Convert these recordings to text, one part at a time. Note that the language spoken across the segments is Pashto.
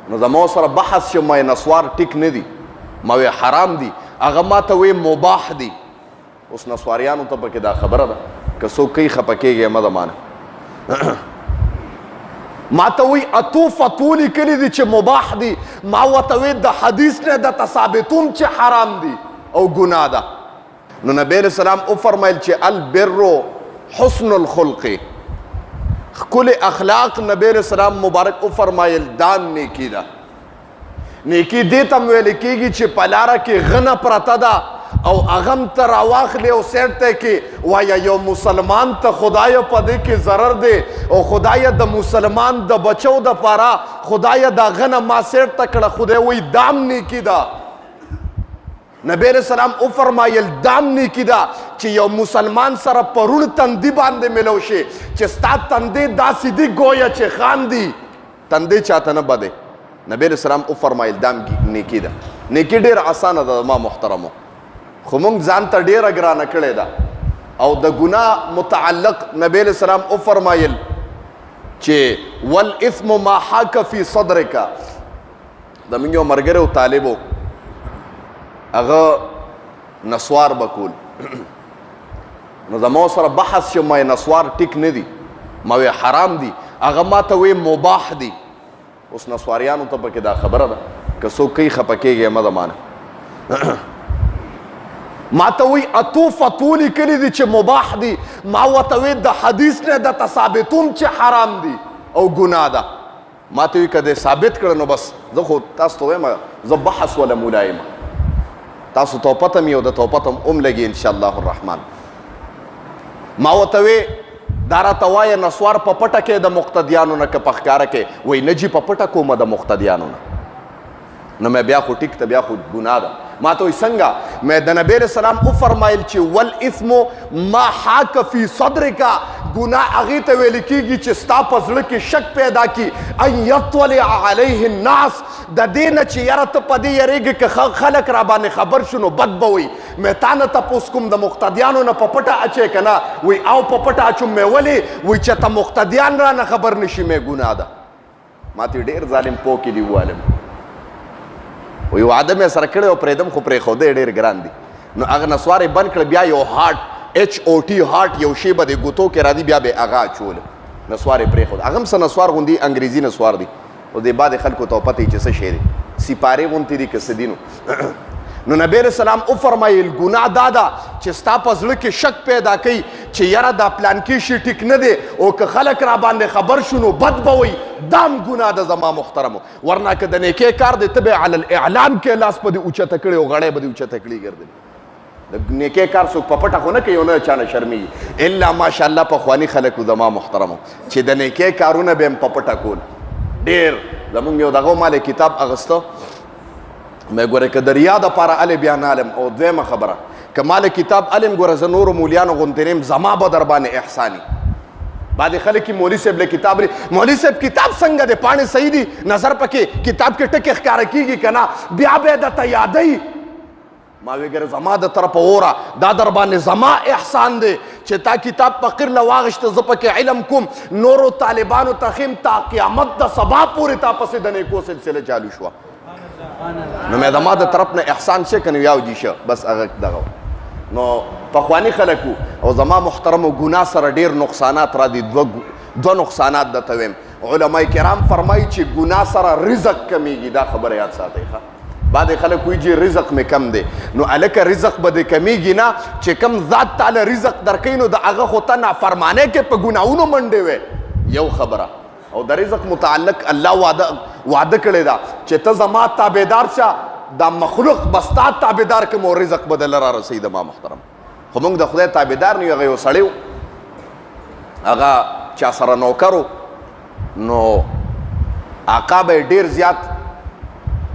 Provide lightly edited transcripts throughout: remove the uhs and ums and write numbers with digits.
نو زما سره بحث چې ما نسوار ټیک نه دي، ما وی حرام دي، هغه ما ته وی مباح دي. اوس نسواریانو ته پکې دا خبره ده که څوک کوي خفه کېږي مه د مانه. ما ته وی اتو فتوو لیکلي دي چې مباح دي، ما ورته وی د حدیث نه درته ثابتوم چې حرام دي او ګناه ده. نو نبی علیہ السلام وفرمایل چې البر حسن الخلق، ښکلي اخلاق نبی علیہ السلام مبارک وفرمایل دا نیکي ده. نیکي دې ته ویل کېږي چې په لاره کې غنه پرته ده او هغه هم ته راواخلې او سیټ ته کې وایه یو مسلمان ته خدایه په دې کې ضرر دی او خدایه د مسلمان د بچو دپاره خدایه دا غنه ما سیټ ته کړه، خدای وایي دام نیکي ده. نبی علیہ السلام وفرمایل دام نیکي ده چې یو مسلمان سره پرون تندي باندې ملو شي چې ستا تندی داسې دي ګویا چې خاندي، تندی چاته نه بده. نبی علیہ السلام وفرمایل دام نیکي ده. نیکي ډېر اسانه ده ما محترمو، خو موږ ځان ته ډېره ګرانه کړې ده. او د ګناه متعلق نبی علیہ السلام وفرمایل چې والاثم ما حاک فی صدرک. زموږ یو ملګری و طالب و، هغه نسوار به کول. نو زما سره بحث چې ما نسوار ټیک نه دي، ما وی حرام دي، هغه ما ته وی مباح دي. اوس نسواریانو ته پکې دا خبره ده که څوک کوي خفه کېږي مه د مانه. ما ته وی اتو فتوو لیکلي دي چې مباح دي، ما ورته وی د حدیث نه درته ثابتوم چې حرام دي او ګناه ده. ما ته وی که دې ثابت کړه نو بس زه خو تاسو ته وایم زه بحث ولا مولا یم، تاسو ته پته مې او د ته پته هم لګي انشاءالله الرحمن. ما ورته وی دا راته وایه نسوار په پټه کې د مقتدیانو نه که په ښکاره کې؟ وایي نه جي په پټه کومه د مقتدیانو نه. نو مې بیا خو ټیک ته بیا خو ګناه ده. ما ته وایي څنګه؟ مې د نبی علیہ السلام وفرمایل چې والاثم ما حاک فی صدرک، ګناه هغې ته ویل کېږي چې ستا په زړه کې شک پیدا کړي ان یطلع علیه الناس، د دې نه چې یاره ته په دې یېرېږې که خلک را باندې خبر شو نو بد به وي. مې تا نه تپوس کوم د مقتدیانو نه په پټه اچې که نه؟ وایي او په پټه اچوم. مې ولې؟ وایي چې ته مقتدیان را نه خبر نه شي مې ګناه ده. ما ته ډېر ظالم پوه کې دي ووالم. وی وعده مې سره کړی او پرېږدم خو پرېښودی ډېر ګران دي. نو هغه نسوار یې بند کړه، بیا یو هارټ HOT هارټ یو شی به د ګوتو کې راځي، بیا به یې هغه اچول، نسوار یې پرېښود. هغه هم څه نسوار غوندي انګریزي نسوار دي او د بعد خلکو ته پته چې څه شی دی، سپارې غوندې دي که څه دي. نو نبی علیہ السلام وفرمایل ګناه دا ده چې ستا په زړه کې شک پیدا کوي چې یاره دا پلانکي شي ټیک نه دی او که خلک را باندې خبر شو نو بد به وایي، دام ګناه ده زما محترمو. ورنه که د نیکۍ کار دی ته به علی الاعلان کې لاس په دې اوچته کړی او غړی به دې اوچته کړي ګرځېدلي. د نیکۍ کار څوک په پټه خو نه کوي او نه چا نه شرمېږي، الا ماشاءالله پخواني خلک و زما محترمو چې د نیکۍ کارونه به هم په پټه کول. ډېر زمونږ یو دغه مال کتاب اغسته، مې ګوره که د ریا دپاره الې بیا نه الم. او دویمه خبره که مال کتاب الم ګوره زه نورو مولیانو غوندې نیم، زما به در باندې احساني. بعد خلک کی مولوی صاحب له کتاب لري، مولوی صاحب کتاب څنګه دی؟ پاڼې صحیح دي؟ نظر پکې کتاب کې ټکې ښکاره کېږي که نه؟ بیا به یې درته یادوي. ما وی ګوره زما د طرفه اوره دا در باندې زما احسان دی چې تا کتاب فقیر له واغېشته، زه پکې علم کوم، نورو طالبانو ته ښیم تا قیامت د سبا پورې تا پسې د نیکو سلسله چالو شوه. نو مې د ما د طرف نه احسان شه که نه یو جي شه، بس هغه دغه. نو پخواني خلک او زما محترمو ګناه سره ډېر نقصانات را دي. دوه نقصانات درته ویم. علما کرام فرمایي چې ګناه سره رزق کمیږي، دا خبره یاد ساتئ ښه. بعد خلک وایي چې رزق مې کم دی. نو هلکه رزق به دې کمیږي نه، چې کم ذات تعالی رزق درکوي نو د هغه خو ته نافرمانۍ کې په ګناهونو منډې وې. یو خبره. او د رزق متعلق الله وعده کړې ده چې ته زما تابعدار شه، دا مخلوق بستا تابعدار کوم او رزق به دله را رسوي. د ما محترم خو موږ د خدای تابعدار نه یو. هغه یو سړی و، هغه چا سره نوکر و، نو آقا به یې ډېر زیات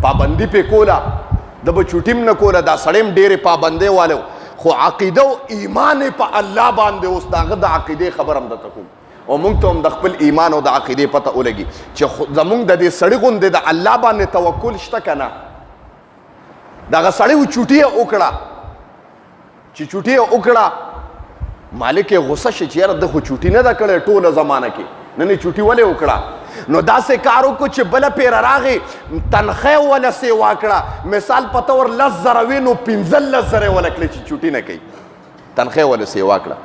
پابندي پې کوله، د به چوټي هم نه کوله. دا سړی هم ډېرې پابندۍ والی و، خو عقیده و ایمان یې په الله باندې. اوس د هغه د عقیدې خبر هم درته کوم او موږ ته هم د خپل ایمان او د عقیدې پته ولګي چې زموږ د دې سړي غوندې د الله باندې توکل شته که نه. دغه سړی و چوټي یې وکړه، چې چوټي یې وکړه مالک یې غصه شي چې یاره ده خو چوټي نه ده کړې ټوله زمانه کې، نن یې چوټي ولې وکړه؟ نو داسې کار وکړو چې بله پیره راغې تنخواه وله سیوا کړه مثال په طور 10 زره وي نو 15 زره وله کړه چې چوټي نه کوي تنخواه وله سیوا کړه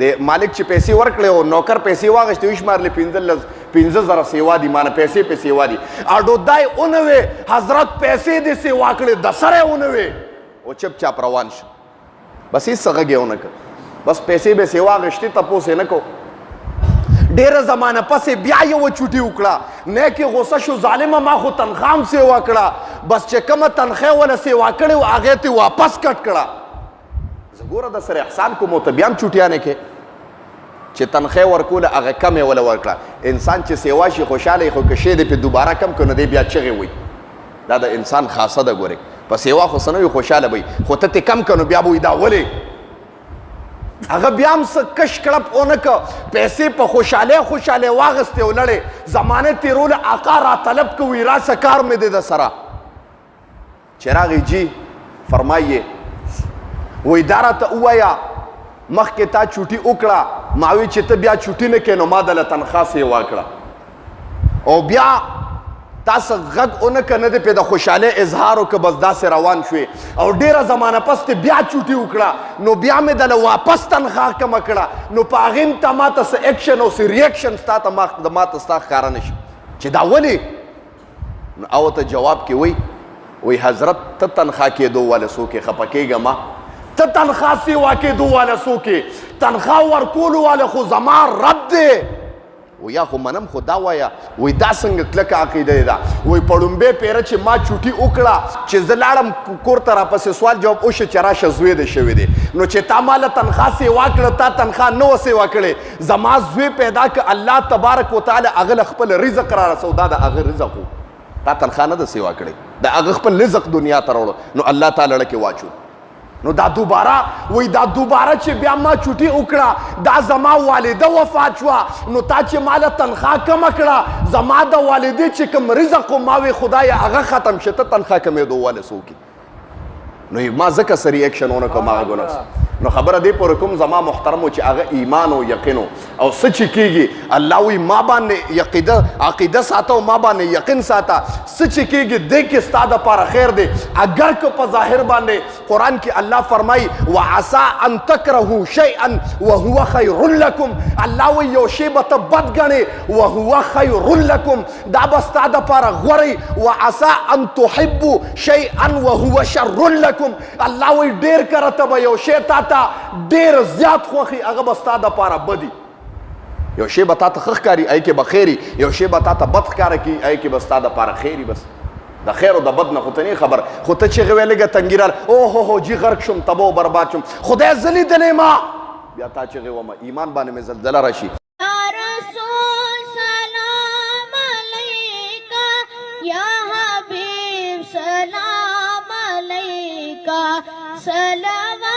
د مالک چې پیسې ورکړې او نوکر پیسې واغېستې وي شمارلې 15 زره سیوا دي مانه پیسې په سیوا دي اډو دای اونوې حضرت پیسې دې سیوا کړې د سره اونوې او چپ چاپ روان شو بس هیڅ څه غږ یې ونه کړ بس پیسې به سیوا غشتې تپوس یې نه کو ډېره زمانه پسې بیا یوه چوټي وکړه نیکې غوسه شو ظالمه ما خو تنخواه هم سیوا کړه بس چې کومه تنخواه وله سیوا کړې وه هغې ته واپس کټ کړه زه ګوره د سره احسان کوم او ته بیا هم چوټیانې کې چې تنخواه ورکوله هغه کمې وله ورکړه انسان چې سیوا شي خوشحاله خو که شی دی پې دوباره کم کړو نو دی بیا چغې وایي دا د انسان خاصه ده ګورې په سیوا خو څه نه وي خوشحاله به وي خو ته ترې کم کړو نو بیا به وایي دا ولې هغه بیا هم څه کش کړپ ونه که پیسې په خوشحالۍ واغستې ولړې زمانه تېروله آقا را طلب که وي راشه کار مې دی د سره چې راغی جی فرمایي وایي دا راته ووایه مخکې تا چوټي وکړه ما وی چې ته بیا چوټي نه کوې نو ما دله تنخواه سیوا کړه او بیا تاسو غږ ونه که نه دی پې د خوشحالۍ اظهار وکړه بس داسې روان شوې او ډېره زمانه پس ته بیا چوټي وکړه نو بیا مې دله واپس تنخواه کمه کړه نو په هغې هم ته ما ته څه ایکشن او څه ریاکشن ستا ته ما ته ستا ښکاره نه شي چې دا ولې نو او ته جواب کې وی حضرت ته تنخواه کېدو واله څوک یې خفه کېږه ما ته تنخواه سیوا کېدو واله څوک یې تنخواه ورکولو واله خو زما رب دی و یا خو منم خو دا وایه وی دا څنګه کلکه عقیده دی دا وی په لومبۍ پیره چې ما چوټي وکړه چې زه لاړم کور ته راپسې سوال جواب وشه چې راشه زوی دی شوی دی نو چې تا ماله تنخواه سیوا کړه تا تنخواه نه وه سیوا کړې زما زوی پیدا که الله تبارک وتعالی هغه له خپل رزق را رسو دا د هغه رزق و تا تنخواه نه ده سیوا کړې د هغه خپل رزق دنیا ته راوړو نو الله تعالی ړکې واچو نو دا دوباره وای دا دوباره چې بیا ما چوټي وکړه دا زما والده وفات شوه نو تا چې ماله تنخواه کمه کړه زما د والدې چې کوم رزق و ما وی خدایه هغه ختم شه ته تنخواه کمېدو واله څوک نو ما ځکه څه ریاکشن ونه کوم هغه ګناس نو خبره دې پورې کوم زما محترم چې هغه ایمان او یقین او څه چې کېږي الله وی ما باندې عقیده ساته او ما باندې یقین ساته څه چې کېږي دې کې ستا دپاره خیر دی اگر که په ظاهر باندې قرآن کې الله فرمایي وعسى ان تکرهوا شیئا وهو خیر لکم الله وی یو شی به ته بد ګڼې وهو خیر لکم دا به ستا دپاره غوره وعسى ان تحبوا شیئا وهو شر لکم الله وی ډېر کره ته به یو شی تا ډېر زیات خوښي هغه به ستا دپاره بدي یو شی به تا ته ښه ښکاري هغې کې به خیر یو شی به تا ته بد ښکاره کړي هغې کې به ستا دپاره خیر بس د خیر او د بد نه خو ته نه خبر خو ته چغې وې لږه تنګي راله اوهو جي غرق شم تباه و برباد شم خدای زه لیدلی ما بیا تا چغې ومه ایمان باندې مې زلزله راشي سلام